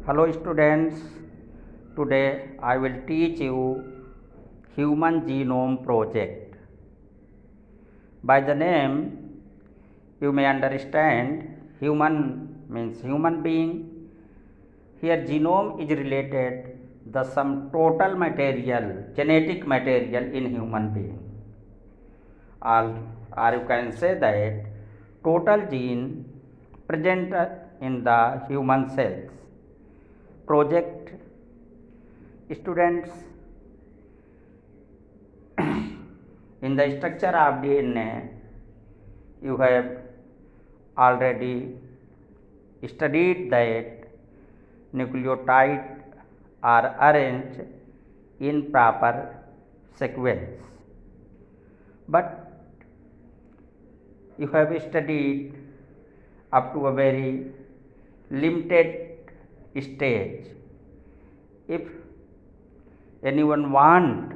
Hello students, today I will teach you Human Genome Project. By the name you may understand human means human being. Here genome is related the some total material, genetic material in human being. Or you can say that total gene present in the human cells. Project students, in the structure of DNA you have already studied that nucleotides are arranged in proper sequence, but you have studied up to a very limited stage. If anyone want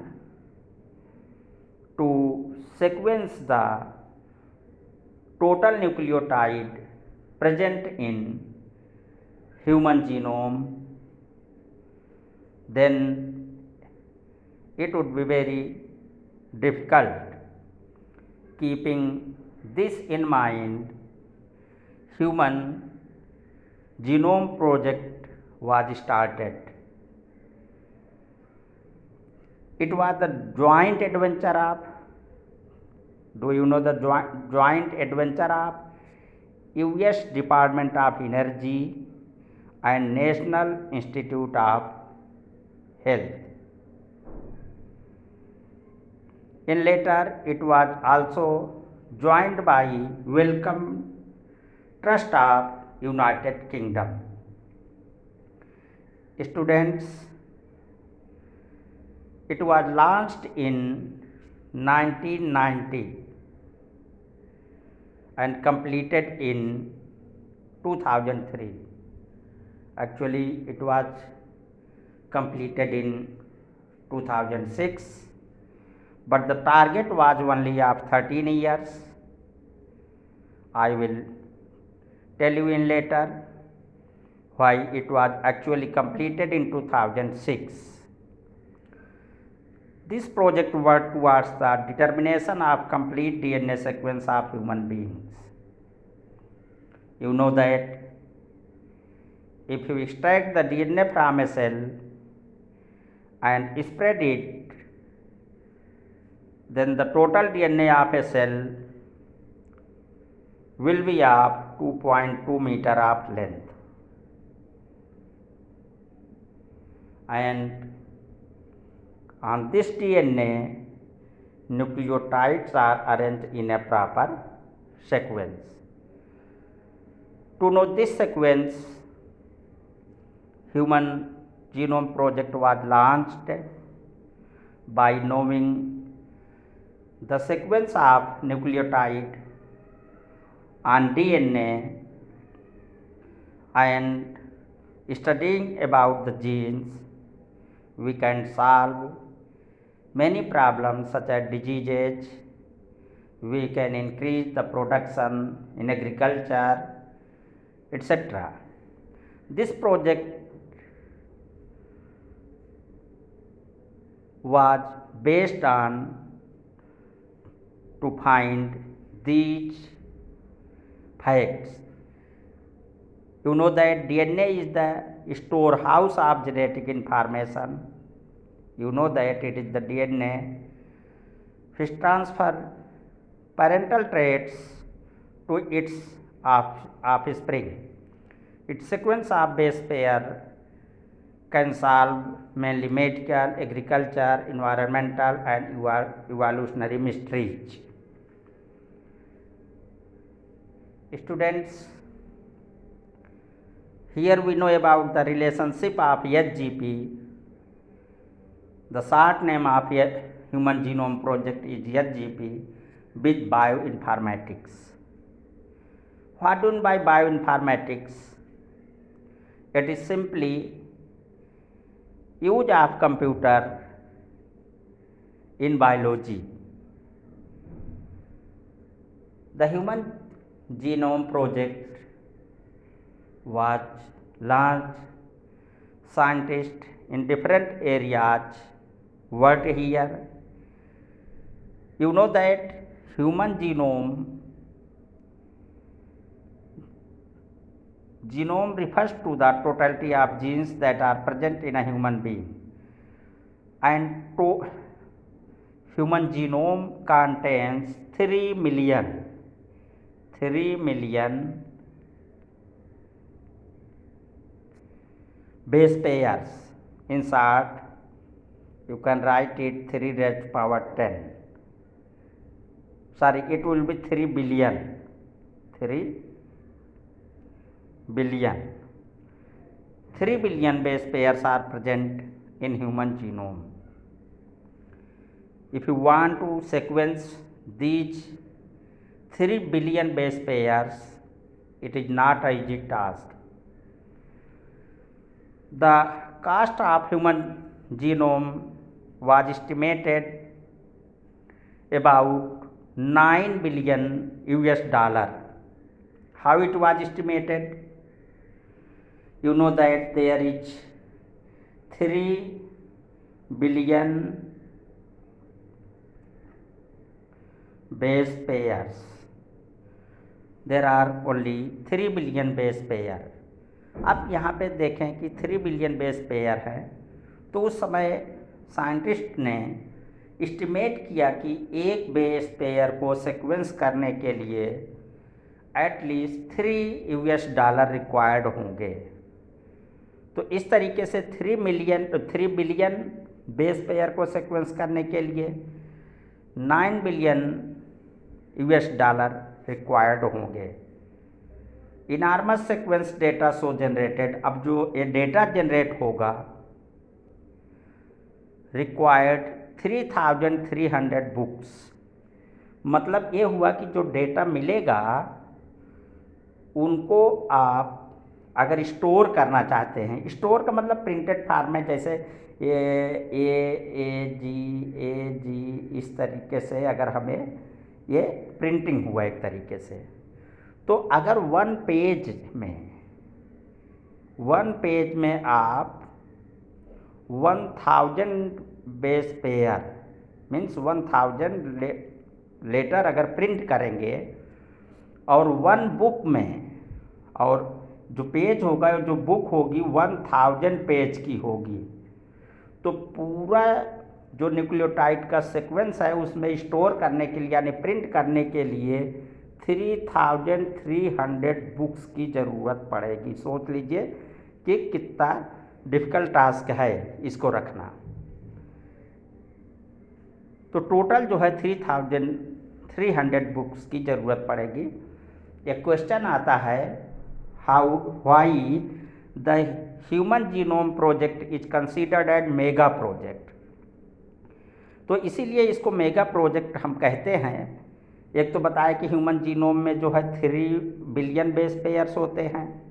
to sequence the total nucleotide present in human genome, then it would be very difficult. Keeping this in mind, Human Genome Project was started. It was the joint adventure of, do you know the joint adventure of US Department of Energy and National Institute of Health. In later it was also joined by Wellcome Trust of United Kingdom. Students, it was launched in 1990 and completed in 2003. Actually, it was completed in 2006, but the target was only of 13 years. I will tell you in later why it was actually completed in 2006. This project worked towards the determination of complete DNA sequence of human beings. You know that if you extract the DNA from a cell and spread it, then the total DNA of a cell will be of 2.2 meter of length, and on this DNA, nucleotides are arranged in a proper sequence. To know this sequence, Human Genome Project was launched by knowing the sequence of nucleotide on DNA and studying about the genes. We can solve many problems such as diseases. We can increase the production in agriculture, etc. This project was based on to find these facts. You know that DNA is the storehouse of genetic information. You know that it is the DNA which transfer parental traits to its offspring. Its sequence of base pair can solve mainly medical, agriculture, environmental and evolutionary mysteries. Students, here we know about the relationship of HGP. The short name of Human Genome Project is HGP with bioinformatics. What do you mean by bioinformatics? It is simply use of computer in biology. The Human Genome Project was launched scientists in different areas worked here. You know that human genome refers to the totality of genes that are present in a human being, and human genome contains 3 million base pairs. In short, you can write it 3 raised to power 10. Sorry, it will be 3 billion. 3 billion base pairs are present in human genome. If you want to sequence these 3 billion base pairs, it is not an easy task. The cost of human genome was estimated about $9 billion. How it was estimated? You know that there is 3 billion base pairs. There are only 3 billion base pair. अब यहाँ पे देखें कि 3 billion base pair है, तो उस समय scientist ने एस्टिमेट किया कि एक बेस पेयर को सीक्वेंस करने के लिए एटलीस्ट $3 रिक्वायर्ड होंगे। तो इस तरीके से 3 बिलियन बेस पेयर को सीक्वेंस करने के लिए $9 बिलियन रिक्वायर्ड होंगे। Enormous sequence data so generated, अब जो ये डेटा जनरेट होगा रिक्वायर्ड 3300 बुक्स। मतलब ये हुआ कि जो डेटा मिलेगा उनको आप अगर स्टोर करना चाहते हैं, स्टोर का मतलब प्रिंटेड फॉर्म में, जैसे ए जी इस तरीके से अगर हमें ये प्रिंटिंग हुआ एक तरीके से, तो अगर वन पेज में आप 1000 बेस पेयर मीन्स 1000 लेटर अगर प्रिंट करेंगे और वन बुक में, और जो पेज होगा, जो बुक होगी 1000 पेज की होगी, तो पूरा जो न्यूक्लियोटाइड का सीक्वेंस है उसमें स्टोर करने के लिए यानी प्रिंट करने के लिए 3300 बुक्स की ज़रूरत पड़ेगी। सोच लीजिए कि कितना डिफ़िकल्ट टास्क है इसको रखना। तो टोटल जो है 3300 बुक्स की ज़रूरत पड़ेगी। एक क्वेश्चन आता है, why the human genome project is considered as mega project. तो इसीलिए इसको मेगा प्रोजेक्ट हम कहते हैं। एक तो बताया कि ह्यूमन जीनोम में जो है 3 बिलियन बेस पेयर्स होते हैं,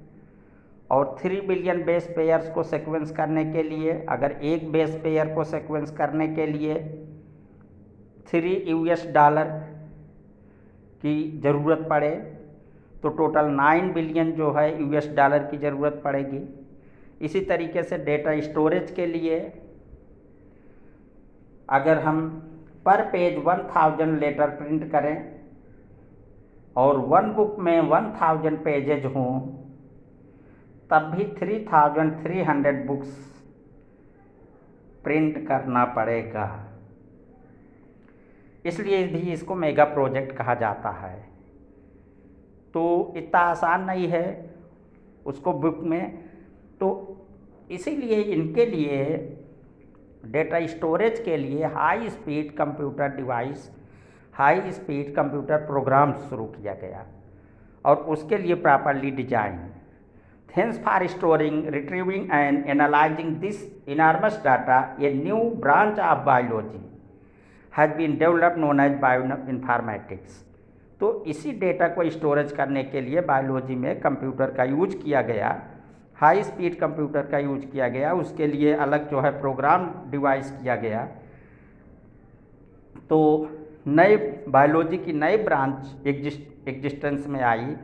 और 3 बिलियन बेस पेयर्स को सीक्वेंस करने के लिए अगर एक बेस पेयर को सीक्वेंस करने के लिए $3 की ज़रूरत पड़े, तो टोटल 9 बिलियन जो है $, की ज़रूरत पड़ेगी। इसी तरीके से डेटा स्टोरेज के लिए अगर हम पर पेज 1000 लेटर प्रिंट करें और वन बुक में 1000 पेजेज हों, तब भी 3300 बुक्स प्रिंट करना पड़ेगा। इसलिए भी इसको मेगा प्रोजेक्ट कहा जाता है। तो इतना आसान नहीं है उसको बुक में, तो इसीलिए इनके लिए डेटा स्टोरेज के लिए high speed computer device, high speed computer program शुरू किया गया, और उसके लिए properly design. Thanks for storing, retrieving and analysing this enormous data, a new branch of biology has been developed known as bioinformatics. तो इसी डेटा को storage करने के लिए बायोलॉजी में कंप्यूटर का यूज किया गया, हाई स्पीड कंप्यूटर का यूज किया गया। उसके लिए अलग जो है प्रोग्राम डिवाइस किया गया। तो नए बायोलॉजी की नई ब्रांच एग्जिस्टेंस में आई,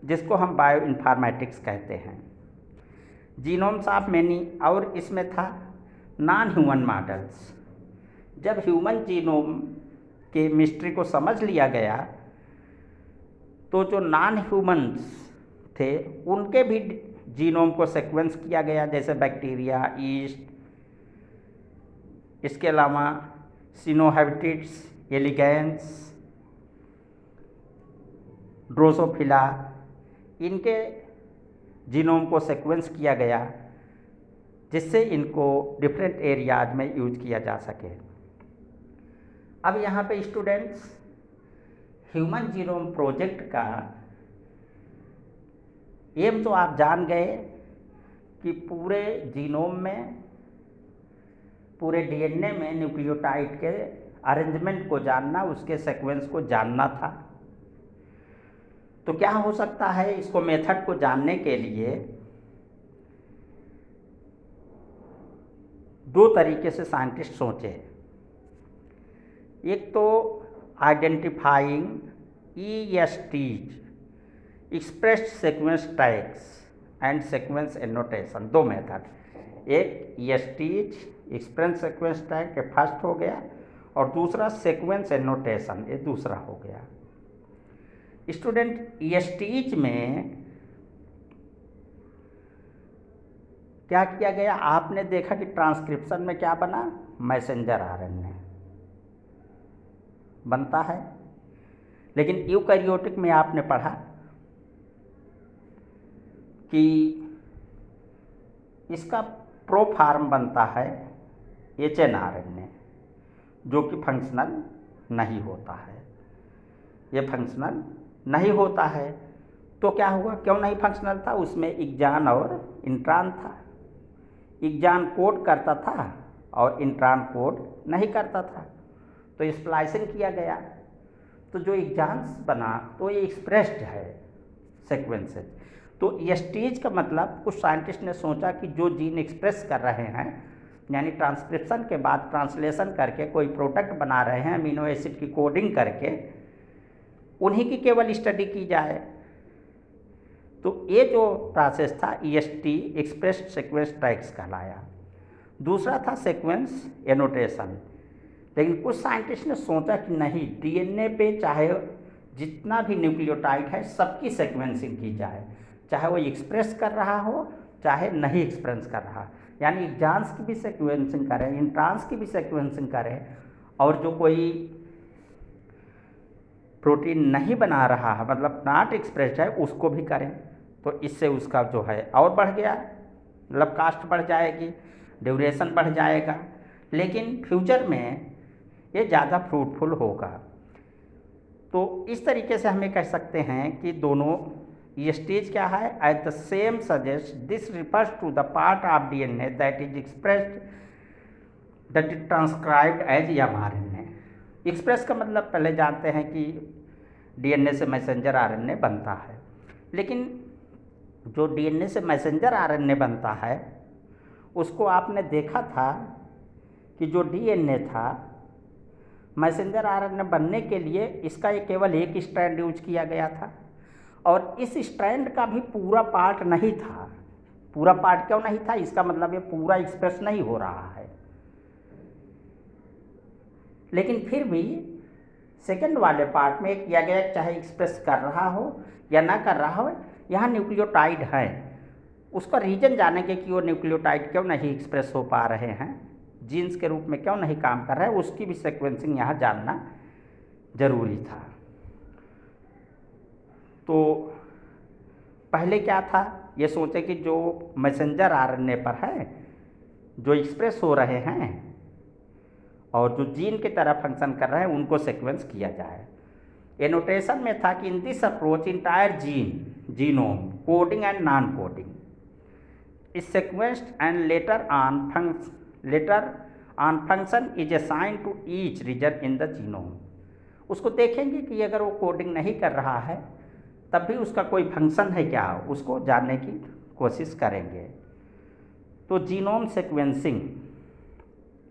जिसको हम बायोइन्फॉर्मेटिक्स कहते हैं। जीनोम्स ऑफ मैनी, और इसमें था नॉन ह्यूमन मॉडल्स। जब ह्यूमन जीनोम के मिस्ट्री को समझ लिया गया तो जो नॉन ह्यूमन्स थे उनके भी जीनोम को सीक्वेंस किया गया, जैसे बैक्टीरिया, यीस्ट, इसके अलावा सिनोहैबिटिड्स, एलिगेंस, ड्रोसोफिला, इनके जीनोम को सीक्वेंस किया गया जिससे इनको डिफरेंट एरियाज में यूज किया जा सके। अब यहाँ पे स्टूडेंट्स, ह्यूमन जीनोम प्रोजेक्ट का एम तो आप जान गए कि पूरे जीनोम में, पूरे डीएनए में न्यूक्लियोटाइड के अरेंजमेंट को जानना, उसके सीक्वेंस को जानना था। तो क्या हो सकता है, इसको मेथड को जानने के लिए दो तरीके से साइंटिस्ट सोचे। एक तो identifying ESTs, expressed sequence tags and sequence annotation, दो मेथड। एक ESTs एक्सप्रेस सीक्वेंस टैग के फर्स्ट हो गया, और दूसरा सीक्वेंस एनोटेशन, ये दूसरा हो गया। स्टूडेंट, ESTs में क्या किया गया, आपने देखा कि ट्रांसक्रिप्शन में क्या बना, मैसेंजर RNA बनता है, लेकिन यूकैरियोटिक में आपने पढ़ा कि इसका प्रोफार्म बनता है HNRNA, जो कि फंक्शनल नहीं होता है। ये फंक्शनल नहीं होता है तो क्या हुआ, क्यों नहीं फंक्शनल था, उसमें एक्जान और इंट्रान था। एक्जान कोड करता था और इंट्रान कोड नहीं करता था, तो स्प्लाइसिंग किया गया, तो जो एक्जान्स बना तो ये एक्सप्रेस्ड है सीक्वेंसेज। तो ESTs का मतलब, कुछ साइंटिस्ट ने सोचा कि जो जीन एक्सप्रेस कर रहे हैं, यानी ट्रांसक्रिप्शन के बाद ट्रांसलेशन करके कोई प्रोडक्ट बना रहे हैं अमीनो एसिड की कोडिंग करके, उन्हीं की केवल स्टडी की जाए। तो ये जो प्रोसेस था EST, एक्सप्रेस्ड सीक्वेंस टैग्स कहलाया। दूसरा था सीक्वेंस एनोटेशन। लेकिन कुछ साइंटिस्ट ने सोचा कि नहीं, डीएनए पे चाहे जितना भी न्यूक्लियोटाइड है सबकी सीक्वेंसिंग की जाए, चाहे वो एक्सप्रेस कर रहा हो चाहे नहीं एक्सप्रेस कर रहा, यानी एक्जान्स की भी सीक्वेंसिंग करें, इंट्रांस की भी सीक्वेंसिंग करें, और जो कोई प्रोटीन नहीं बना रहा है, मतलब नॉट एक्सप्रेस्ड है, उसको भी करें। तो इससे उसका जो है और बढ़ गया, मतलब कास्ट बढ़ जाएगी, ड्यूरेशन बढ़ जाएगा, लेकिन फ्यूचर में ये ज़्यादा फ्रूटफुल होगा। तो इस तरीके से हमें कह सकते हैं कि दोनों ESTs क्या है, at the same suggest this refers to the part of DNA that is expressed, that is transcribed as mRNA। Express का मतलब पहले जानते हैं कि DNA से मैसेंजर RNA बनता है, लेकिन जो DNA से मैसेंजर RNA बनता है उसको आपने देखा था कि जो DNA था, मैसेंजर RNA बनने के लिए इसका केवल एक स्ट्रैंड यूज किया गया था, और इस स्ट्रैंड का भी पूरा पार्ट नहीं था। पूरा पार्ट क्यों नहीं था, इसका मतलब ये पूरा एक्सप्रेस नहीं हो रहा है, लेकिन फिर भी सेकंड वाले पार्ट में किया गया, चाहे एक्सप्रेस कर रहा हो या ना कर रहा हो, यहाँ न्यूक्लियोटाइड है, उसका रीजन जानेंगे कि वो न्यूक्लियोटाइड क्यों नहीं एक्सप्रेस हो पा रहे हैं, जीन्स के रूप में क्यों नहीं काम कर रहे हैं, उसकी भी सीक्वेंसिंग यहाँ जानना जरूरी था। तो पहले क्या था, ये सोचे कि जो मैसेंजर RNA पर है, जो एक्सप्रेस हो रहे हैं और जो जीन की तरह फंक्शन कर रहे हैं, उनको सीक्वेंस किया जाए। एनोटेशन में था कि in this approach entire genome coding and non coding is sequenced and later on function is assigned to each region in the genome। उसको देखेंगे कि अगर वो कोडिंग नहीं कर रहा है तब भी उसका कोई फंक्शन है क्या, उसको जानने की कोशिश करेंगे। तो जीनोम सीक्वेंसिंग,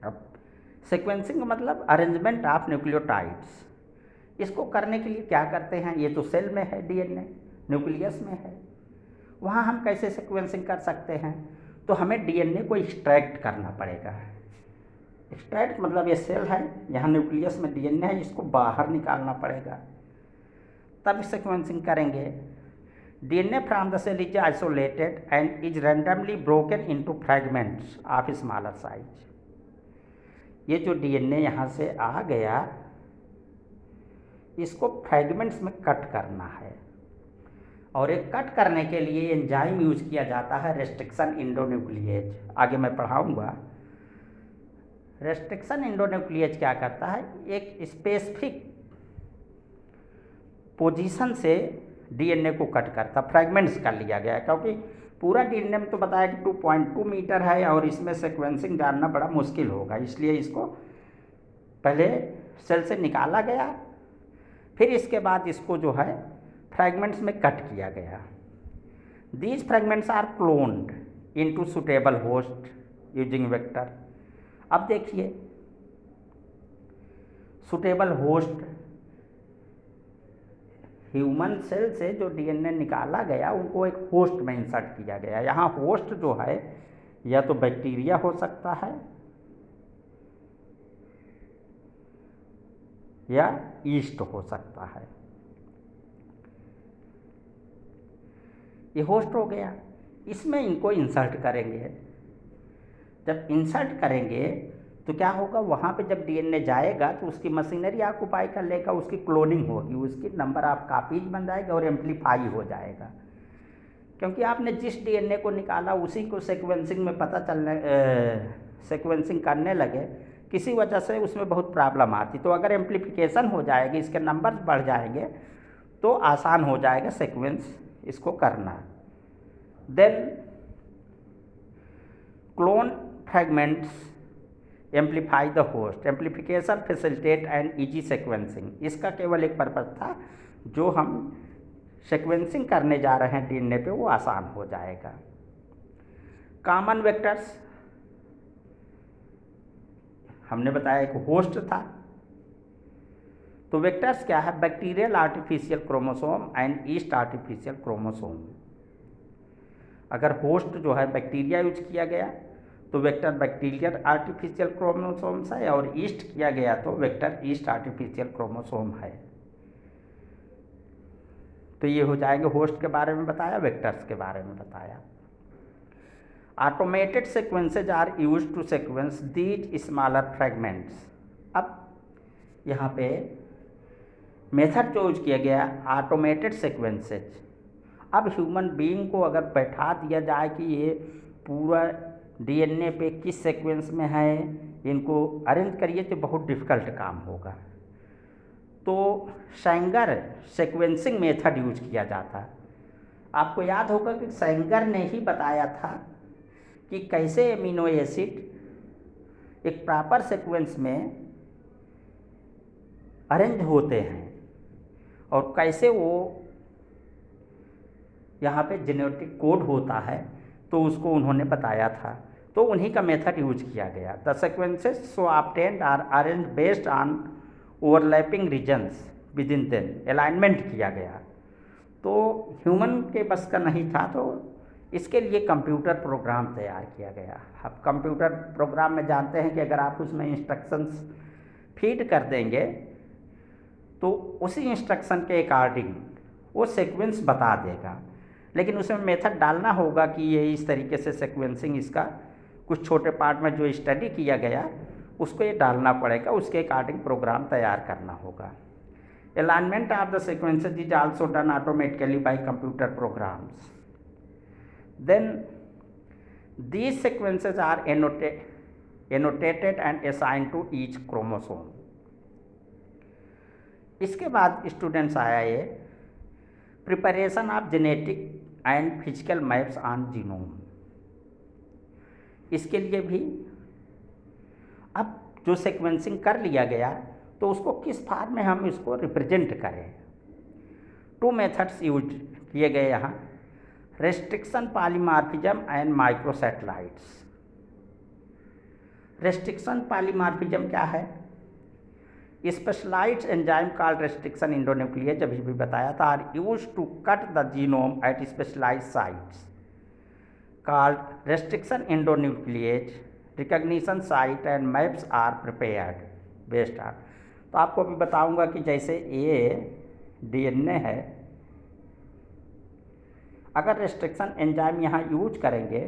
अब सीक्वेंसिंग का मतलब अरेंजमेंट ऑफ न्यूक्लियोटाइड्स, इसको करने के लिए क्या करते हैं, ये तो सेल में है, DNA न्यूक्लियस में है, वहाँ हम कैसे सीक्वेंसिंग कर सकते हैं? तो हमें डीएनए को एक्सट्रैक्ट करना पड़ेगा। एक्सट्रैक्ट मतलब ये सेल है, यहाँ न्यूक्लियस में डीएनए है, इसको बाहर निकालना पड़ेगा, तब सीक्वेंसिंग करेंगे। DNA from the cell is isolated and is randomly broken into fragments of smaller size. ये जो डीएनए यहाँ से आ गया, इसको फ्रैगमेंट्स में कट करना है, और एक कट करने के लिए एंजाइम यूज किया जाता है रेस्ट्रिक्शन एंडोन्यूक्लिएज। आगे मैं पढ़ाऊँगा। रेस्ट्रिक्शन एंडोन्यूक्लिएज क्या करता है, एक स्पेसिफिक पोजीशन से डीएनए को कट करता, फ्रैगमेंट्स कर लिया गया है, क्योंकि पूरा डीएनए में तो बताया कि 2.2 मीटर है और इसमें सीक्वेंसिंग जानना बड़ा मुश्किल होगा, इसलिए इसको पहले सेल से निकाला गया, फिर इसके बाद इसको जो है फ्रैगमेंट्स में कट किया गया। These fragments are cloned into suitable host using vector. अब देखिए, सुटेबल होस्ट, ह्यूमन सेल से जो डीएनए निकाला गया उनको एक होस्ट में इंसर्ट किया गया। यहाँ होस्ट जो है या तो बैक्टीरिया हो सकता है या ईस्ट हो सकता है। ये होस्ट हो गया, इसमें इनको इंसर्ट करेंगे। जब इंसर्ट करेंगे तो क्या होगा, वहाँ पे जब डीएनए जाएगा तो उसकी मशीनरी ऑक्युपाई कर लेगा, उसकी क्लोनिंग होगी, उसकी नंबर ऑफ कापीज बन जाएगा और एम्पलीफाई हो जाएगा। क्योंकि आपने जिस डीएनए को निकाला उसी को सीक्वेंसिंग में सीक्वेंसिंग करने लगे, किसी वजह से उसमें बहुत प्रॉब्लम आती, तो अगर एम्पलीफिकेशन हो जाएगी, इसके नंबर बढ़ जाएंगे, तो आसान हो जाएगा सीक्वेंस इसको करना। Then clone fragments amplify the host, amplification facilitate and easy sequencing. इसका केवल एक पर्पज़ था, जो हम सीक्वेंसिंग करने जा रहे हैं डीएनए पे वो आसान हो जाएगा। कॉमन वेक्टर्स, हमने बताया एक होस्ट था, तो वेक्टर्स क्या है, bacterial artificial chromosome and yeast artificial chromosome. अगर होस्ट जो है बैक्टीरिया यूज किया गया तो वेक्टर बैक्टीरियल आर्टिफिशियल क्रोमोसोम्स है, और ईस्ट किया गया तो वेक्टर ईस्ट आर्टिफिशियल क्रोमोसोम है। तो ये हो जाएंगे, होस्ट के बारे में बताया, वेक्टर्स के बारे में बताया। Automated sequences are used to sequence these smaller fragments. अब यहाँ पे मेथड जो यूज किया गया ऑटोमेटेड सीक्वेंसेज। अब ह्यूमन बीइंग को अगर बैठा दिया जाए कि ये पूरा डीएनए पे किस सीक्वेंस में है, इनको अरेंज करिए, तो बहुत डिफ़िकल्ट काम होगा। तो सेंगर सीक्वेंसिंग मेथड यूज किया जाता। आपको याद होगा कि सेंगर ने ही बताया था कि कैसे एमिनो एसिड एक प्रॉपर सीक्वेंस में अरेंज होते हैं और कैसे वो यहाँ पे जेनेटिक कोड होता है, तो उसको उन्होंने बताया था, तो उन्हीं का मेथड यूज किया गया। The sequences so obtained are arrange based on overlapping regions with in them, alignment किया गया। तो ह्यूमन के बस का नहीं था, तो इसके लिए कंप्यूटर प्रोग्राम तैयार किया गया। अब कंप्यूटर प्रोग्राम में जानते हैं कि अगर आप उसमें इंस्ट्रक्शंस फीड कर देंगे तो उसी इंस्ट्रक्शन के अकॉर्डिंग वो सीक्वेंस बता देगा, लेकिन उसमें मेथड डालना होगा कि ये इस तरीके से सीक्वेंसिंग, इसका कुछ छोटे पार्ट में जो स्टडी किया गया उसको ये डालना पड़ेगा, उसके अकॉर्डिंग प्रोग्राम तैयार करना होगा। Alignment of the sequences is also done automatically by computer programs. Then these sequences are annotated and assigned to each chromosome. इसके बाद स्टूडेंट्स आया ये preparation of genetic and physical maps on genome. इसके लिए भी अब जो सीक्वेंसिंग कर लिया गया तो उसको किस फॉर्म में हम इसको रिप्रेजेंट करें। 2 मेथड्स यूज किए गए यहाँ, restriction polymorphism and microsatellites. Restriction polymorphism क्या है, specialised enzyme called restriction endonuclease अभी भी बताया था, are use to cut the genome at specialised sites called restriction endonuclease recognition site and maps are prepared based are. तो आपको भी बताऊंगा कि जैसे ये डीएनए है, अगर रेस्ट्रिक्शन एंजाइम यहाँ यूज करेंगे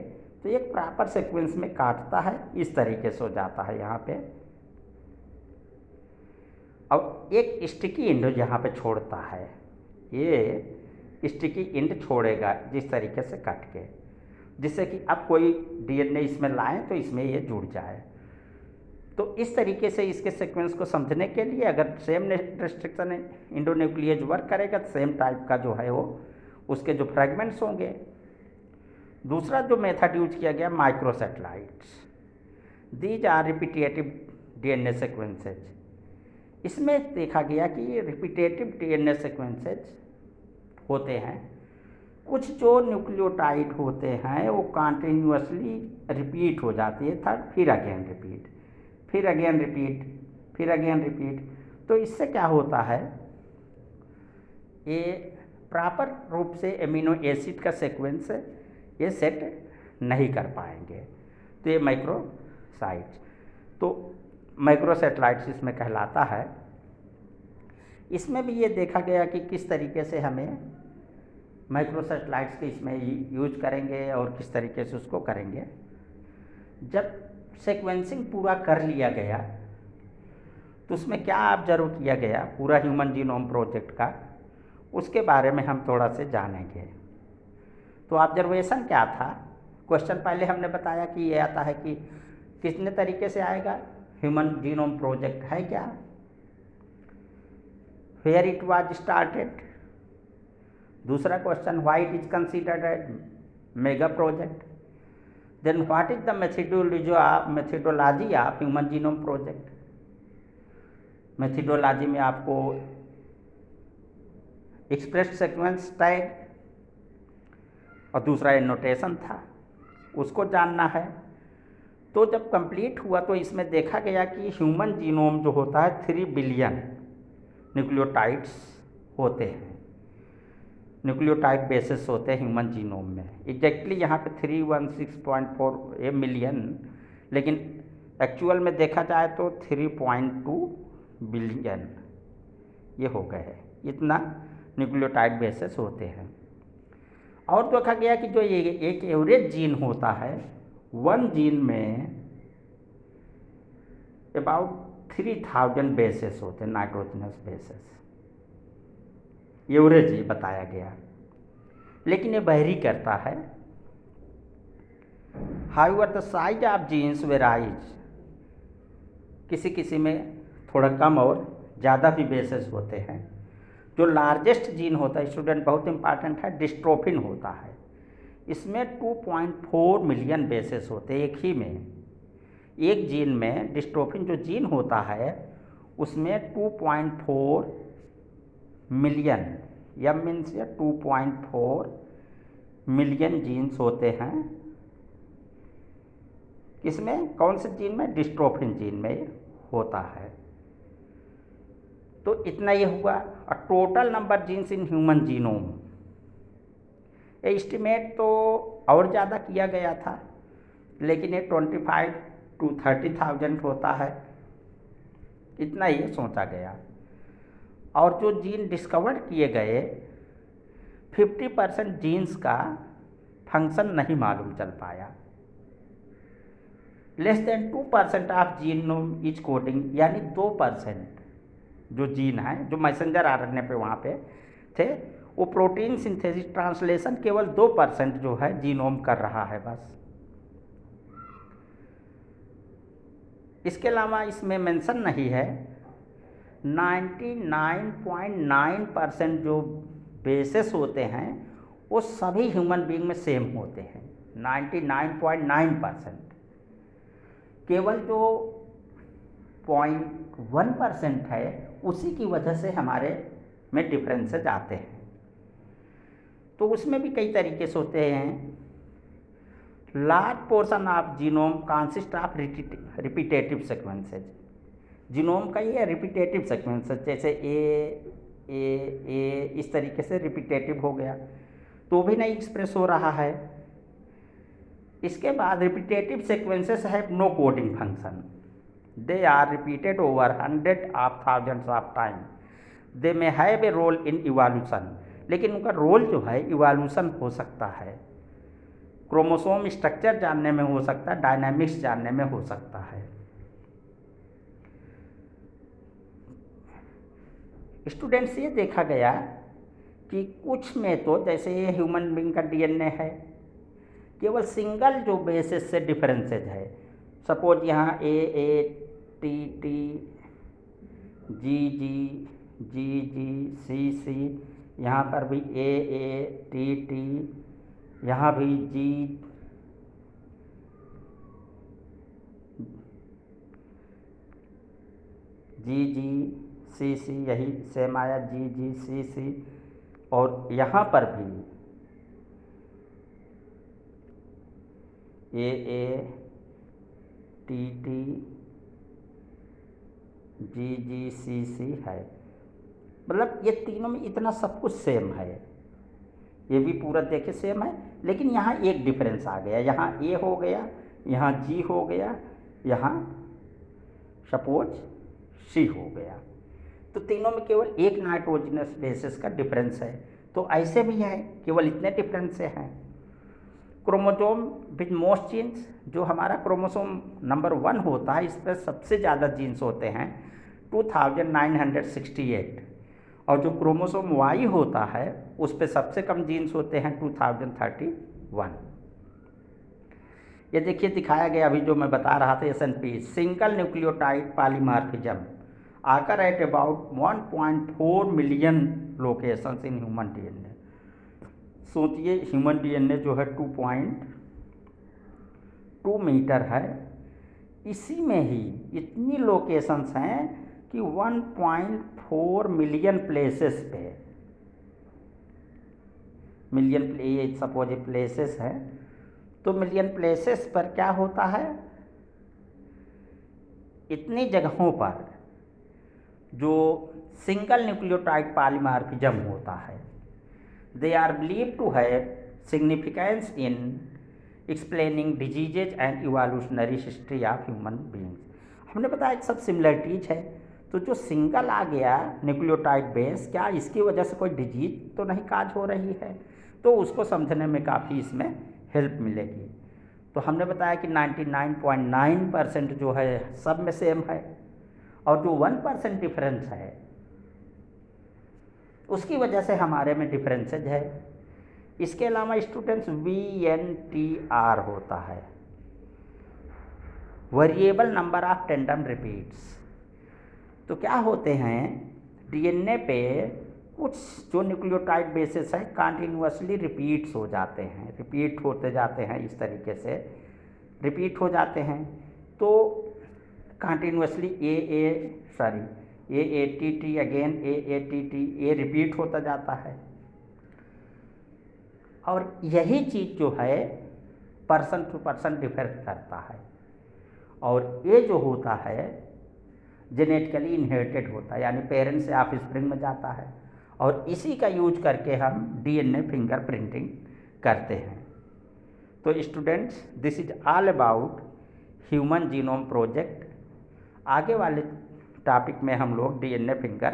तो एक प्रॉपर सीक्वेंस में काटता है, इस तरीके से हो जाता है यहाँ पे, और एक स्टिकी एंड यहाँ पे छोड़ता है, ये स्टिकी एंड छोड़ेगा जिस तरीके से कट के, जिससे कि अब कोई डीएनए इसमें लाएं तो इसमें ये जुड़ जाए। तो इस तरीके से इसके सीक्वेंस को समझने के लिए अगर सेम रेस्ट्रिक्शन एंडोन्यूक्लिएज वर्क करेगा तो सेम टाइप का जो है वो उसके जो फ्रेगमेंट्स होंगे। दूसरा जो मेथड यूज किया गया microsatellites, these are repetitive DNA sequences. इसमें देखा गया कि ये रिपीटेटिव डीएनए सीक्वेंसेज होते हैं, कुछ जो न्यूक्लियोटाइड होते हैं वो कॉन्टिन्यूसली रिपीट हो जाती है, थर्ड फिर अगेन रिपीट, फिर अगेन रिपीट, फिर अगेन रिपीट। तो इससे क्या होता है, ये प्रॉपर रूप से एमिनो एसिड का सीक्वेंस ये सेट नहीं कर पाएंगे। तो ये माइक्रोसाइट्स, तो माइक्रोसैटेलाइट्स इसमें कहलाता है। इसमें भी ये देखा गया कि किस तरीके से हमें माइक्रोसैटेलाइट्स के इसमें यूज करेंगे और किस तरीके से उसको करेंगे। जब सीक्वेंसिंग पूरा कर लिया गया तो उसमें क्या ऑब्जर्व किया गया पूरा ह्यूमन जीनोम प्रोजेक्ट का, उसके बारे में हम थोड़ा से जानेंगे। तो ऑब्जर्वेशन क्या था, क्वेश्चन पहले हमने बताया कि ये आता है कि कितने तरीके से आएगा, ह्यूमन जीनोम प्रोजेक्ट है क्या, वेयर इट वाज स्टार्टेड। दूसरा question, why it is considered as mega project. Then what is the methodology of human genome project. Methodology में आपको एक्सप्रेस सीक्वेंस टैग और दूसरा एनोटेशन था, उसको जानना है। तो जब कंप्लीट हुआ तो इसमें देखा गया कि ह्यूमन जीनोम जो होता है 3 बिलियन न्यूक्लियोटाइड्स होते हैं, न्यूक्लियोटाइड बेसिस होते हैं ह्यूमन जीनोम में। एग्जैक्टली यहाँ पे 316.4 मिलियन, लेकिन एक्चुअल में देखा जाए तो 3.2 बिलियन ये हो गए हैं, इतना न्यूक्लियोटाइड बेसिस होते हैं। और देखा गया कि जो ये एक एवरेज जीन होता है, 1 जीन में अबाउट 3000 बेसिस होते हैं, नाइट्रोजनस बेसिस, एवरेज ये बताया गया, लेकिन ये वेरी करता है। However the size of genes varies, किसी किसी में थोड़ा कम और ज़्यादा भी बेसिस होते हैं। जो लार्जेस्ट जीन होता है स्टूडेंट बहुत इंपॉर्टेंट है, डिस्ट्रोफिन होता है, इसमें 2.4 मिलियन बेसिस होते हैं एक ही में। एक जीन में डिस्ट्रोफिन जो जीन होता है उसमें 2.4 मिलियन, यम मीन्स 2.4 मिलियन जीन्स होते हैं। किसमें, कौन से जीन में, डिस्ट्रोफिन जीन में होता है। तो इतना ये हुआ। और total number genes in human genome, estimate तो और ज़्यादा किया गया था, लेकिन ये 25 to 30,000 होता है, इतना ही सोचा गया। और जो जीन डिस्कवर किए गए 50% जीन्स का फंक्शन नहीं मालूम चल पाया। Less than 2% of genome is coding, यानी 2% जो जीन है जो मैसेंजर आरएनए पे वहाँ पे थे, वो प्रोटीन सिंथेसिस ट्रांसलेशन केवल 2% जो है जीनोम कर रहा है बस। इसके अलावा इसमें मेंशन नहीं है 99.9% जो बेसिस होते हैं वो सभी ह्यूमन बीइंग में सेम होते हैं, 99.9%। केवल जो 0.1% है उसी की वजह से हमारे में डिफरेंसेस आते हैं। तो उसमें भी कई तरीके से होते हैं। Large portion of genome consist of repetitive sequences, genome का ये रिपीटेटिव सीक्वेंस है, जैसे ए इस तरीके से रिपीटेटिव हो गया तो भी नहीं एक्सप्रेस हो रहा है। इसके बाद repetitive sequences have no coding function, they are repeated over hundred of thousands of time, they may have a role in evolution, लेकिन उनका रोल जो है इवोल्यूशन हो सकता है, क्रोमोसोम स्ट्रक्चर जानने में हो सकता है, डायनामिक्स जानने में हो सकता है। स्टूडेंट्स ये देखा गया कि कुछ में तो जैसे ये ह्यूमन बीइंग का डीएनए है केवल सिंगल जो बेसिस से डिफरेंसेज है, सपोज यहाँ ए टी जी सी, यहाँ पर भी ए टी, यहाँ भी जी सी यही सेम आया जी सी, और यहाँ पर भी ए टी जी सी है। मतलब ये तीनों में इतना सब कुछ सेम है, ये भी पूरा देखे सेम है, लेकिन यहाँ एक डिफरेंस आ गया, यहाँ ए हो गया, यहाँ जी हो गया, यहाँ सपोज सी हो गया, तो तीनों में केवल एक नाइट्रोजनस बेसिस का डिफरेंस है। तो ऐसे भी है, केवल इतने डिफरेंस से हैं। क्रोमोसोम विद मोस्ट जीन्स, जो हमारा क्रोमोसोम नंबर 1 होता है, इस पर सबसे ज़्यादा जीन्स होते हैं 2968, और जो क्रोमोसोम वाई होता है उस पर सबसे कम जीन्स होते हैं 2031। ये देखिए दिखाया गया अभी जो मैं बता रहा था, SNP सिंगल न्यूक्लियोटाइड पॉलीमॉर्फिज्म आकर at about 1.4 million locations in human DNA. सोचिए ह्यूमन डीएनए जो है 2.2 मीटर है, इसी में ही इतनी लोकेशंस हैं कि 1.4 मिलियन प्लेसेस पे, मिलियन ये सपोज प्लेसेस है, तो मिलियन प्लेसेस पर क्या होता है, इतनी जगहों पर जो सिंगल न्यूक्लियोटाइड पॉलीमॉर्फिज्म होता है, they are believed to have significance in explaining diseases and evolutionary history of human beings. हमने बताया सब सिमिलरिटीज है, तो जो सिंगल आ गया न्यूक्लियोटाइड बेस, क्या इसकी वजह से कोई डिजीज तो नहीं काज हो रही है, तो उसको समझने में काफ़ी इसमें हेल्प मिलेगी। तो हमने बताया कि 99.9% जो है सब में सेम है, और जो 1% डिफरेंस है उसकी वजह से हमारे में डिफरेंसेज है। इसके अलावा स्टूडेंट्स VNTR होता है, variable number of tandem repeats. तो क्या होते हैं, डीएनए पे कुछ जो न्यूक्लियोटाइड बेसिस है कंटिन्यूअसली रिपीट्स हो जाते हैं, रिपीट होते जाते हैं, इस तरीके से रिपीट हो जाते हैं। तो कंटिन्यूअसली AATT अगेन AATT, ए रिपीट होता जाता है, और यही चीज़ जो है पर्सन टू पर्सन डिफर करता है, और ये जो होता है जेनेटिकली इनहेरिटेड होता है, यानी पेरेंट्स से ऑफस्प्रिंग में जाता है, और इसी का यूज करके हम डीएनए फिंगरप्रिंटिंग करते हैं। तो students, this is all about human genome project. आगे वाले टॉपिक में हम लोग डीएनए फिंगर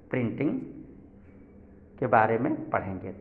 प्रिंटिंग के बारे में पढ़ेंगे।